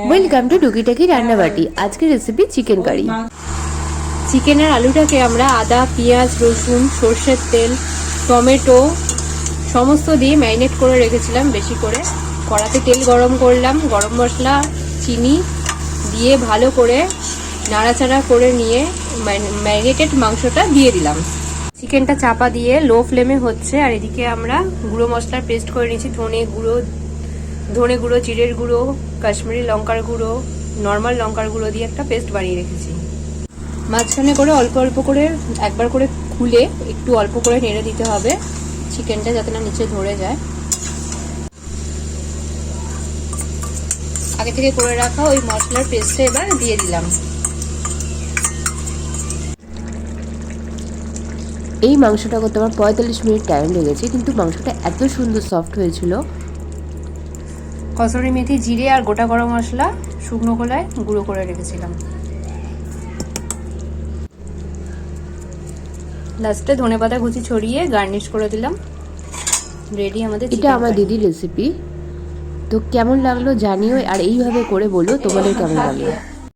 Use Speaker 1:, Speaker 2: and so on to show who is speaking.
Speaker 1: Welcome to টুকিটাকি রান্নাবাটি। আজকের recipe chicken curry.
Speaker 2: চিকেনের আলুটাকে আমরা আদা, পেঁয়াজ, রসুন, সর্ষের তেল, টমেটো সমস্ত দিয়ে ম্যারিনেট করে রেখেছিলাম। বেশি করে কড়াতে তেল গরম করলাম, গরম মশলা, চিনি দিয়ে ভালো করে নাড়াচাড়া করে নিয়ে ম্যারিনেটেড মাংসটা দিয়ে দিলাম। চিকেনটা চাপা দিয়ে লো ফ্লেমে হচ্ছে, আর এদিকে আমরা গুঁড়ো মশলার পেস্ট করে নিয়েছি। ধনে গুঁড়ো, জিরের গুঁড়ো, কাশ্মীরি লঙ্কার গুঁড়ো, নর্মাল লঙ্কার গুঁড়ো দিয়ে একটা পেস্ট বানিয়ে রেখেছি। মাঝখানে করে অল্প অল্প করে একবার করে খুলে একটু অল্প করে নেড়ে দিতে হবে চিকেনটা, যাতে না নিচে ধরে যায়। আগে থেকে করে রাখা ওই মশলার পেস্টটা এবার দিয়ে দিলাম।
Speaker 1: এই মাংসটা করতে আমার 45 মিনিট টাইম লেগেছে, কিন্তু মাংসটা এত সুন্দর সফট হয়েছিল।
Speaker 2: কসুরি মেথি, জিরে আর গোটা গরম মশলা শুকনো খোলায় গুঁড়ো করে রেখেছিলাম। লাস্টে ধনেপাতা কুচি ছড়িয়ে গার্নিশ করে দিলাম। রেডি আমাদের।
Speaker 1: এটা আমার দিদির রেসিপি। তো কেমন লাগলো জানিও, আর এইভাবে করে বলো তোমাদের কেমন লাগলো।